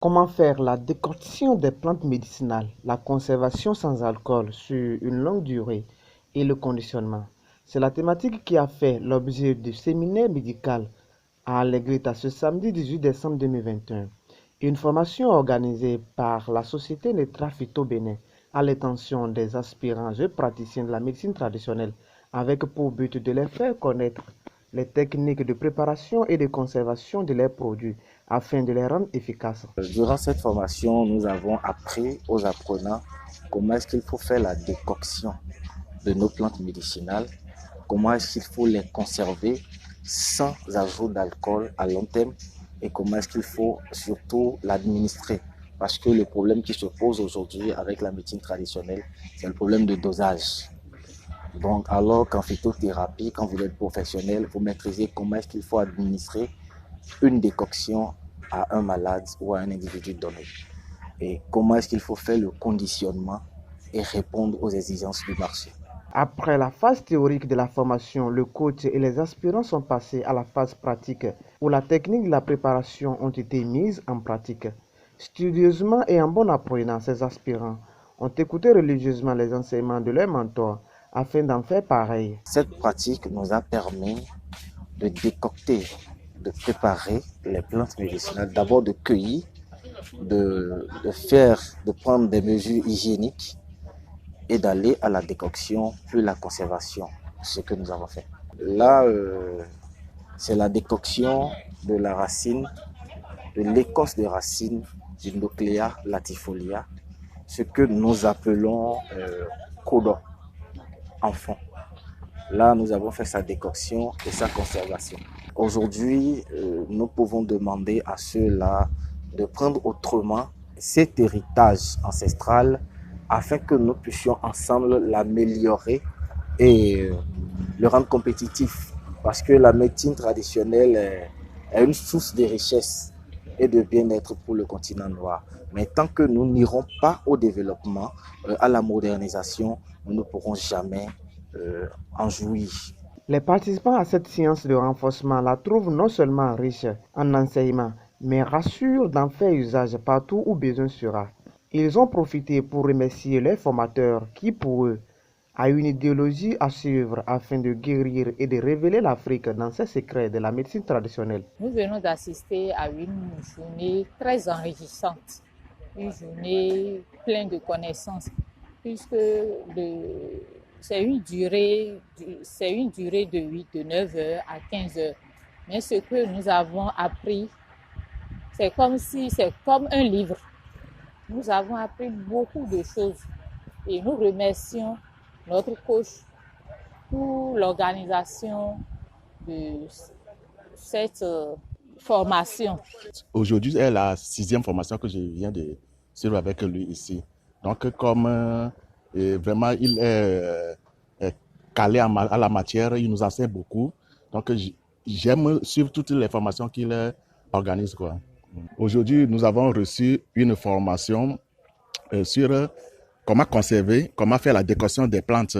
Comment faire la décoction des plantes médicinales, la conservation sans alcool sur une longue durée et le conditionnement? C'est la thématique qui a fait l'objet du séminaire médical à Allégrita ce samedi 18 décembre 2021. Une formation organisée par la Société Netra Phyto Bénin à l'intention des aspirants jeunes praticiens de la médecine traditionnelle avec pour but de les faire connaître les techniques de préparation et de conservation de leurs produits afin de les rendre efficaces. Durant cette formation, nous avons appris aux apprenants comment est-ce qu'il faut faire la décoction de nos plantes médicinales, comment est-ce qu'il faut les conserver sans ajout d'alcool à long terme et comment est-ce qu'il faut surtout l'administrer. Parce que le problème qui se pose aujourd'hui avec la médecine traditionnelle, c'est le problème de dosage. Donc, alors qu'en phytothérapie, quand vous êtes professionnel, vous maîtrisez comment est-ce qu'il faut administrer une décoction à un malade ou à un individu donné. Et comment est-ce qu'il faut faire le conditionnement et répondre aux exigences du marché. Après la phase théorique de la formation, le coach et les aspirants sont passés à la phase pratique où la technique de la préparation ont été mises en pratique. Studieusement et en bon apprenant, ces aspirants ont écouté religieusement les enseignements de leurs mentors afin d'en faire pareil. Cette pratique nous a permis de décocter, de préparer les plantes médicinales, d'abord de cueillir, de prendre des mesures hygiéniques et d'aller à la décoction puis la conservation, ce que nous avons fait. Là, c'est la décoction de la racine, de l'écorce de racine du Nuclea latifolia, ce que nous appelons codon en fond. Là, nous avons fait sa décoction et sa conservation. Aujourd'hui, nous pouvons demander à ceux-là de prendre autrement cet héritage ancestral afin que nous puissions ensemble l'améliorer et le rendre compétitif. Parce que la médecine traditionnelle est une source de richesse et de bien-être pour le continent noir. Mais tant que nous n'irons pas au développement, à la modernisation, nous ne pourrons jamais en jouir. Les participants à cette séance de renforcement la trouvent non seulement riche en enseignements, mais rassurent d'en faire usage partout où besoin sera. Ils ont profité pour remercier leurs formateurs qui, pour eux, a une idéologie à suivre afin de guérir et de révéler l'Afrique dans ses secrets de la médecine traditionnelle. Nous venons d'assister à une journée très enrichissante, une journée pleine de connaissances, puisque c'est une durée de 9 heures à 15 heures. Mais ce que nous avons appris, c'est comme un livre. Nous avons appris beaucoup de choses et nous remercions notre coach pour l'organisation de cette formation. Aujourd'hui est la 6e formation que je viens de suivre avec lui ici. Donc comme vraiment il est calé à la matière, il nous enseigne beaucoup. Donc j'aime suivre toutes les formations qu'il organise, quoi. Aujourd'hui, nous avons reçu une formation sur comment conserver, comment faire la décoction des plantes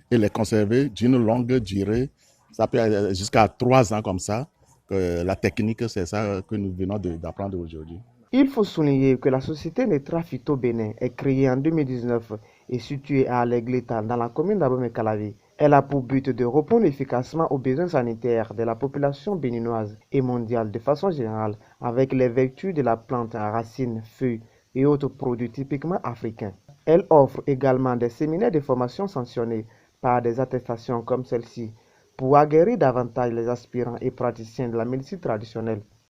et les conserver d'une longue durée. Ça peut être jusqu'à 3 ans comme ça. La technique, c'est ça que nous venons d'apprendre aujourd'hui. Il faut souligner que la société Netra Phyto Bénin est créée en 2019 et située à Allégrita dans la commune d'Abomey-Calavi. Elle a pour but de répondre efficacement aux besoins sanitaires de la population béninoise et mondiale de façon générale avec les vertus de la plante à racines, feuilles et autres produits typiquement africains. Elle offre également des séminaires de formation sanctionnés par des attestations comme celle-ci pour aguerrir davantage les aspirants et praticiens de la médecine traditionnelle.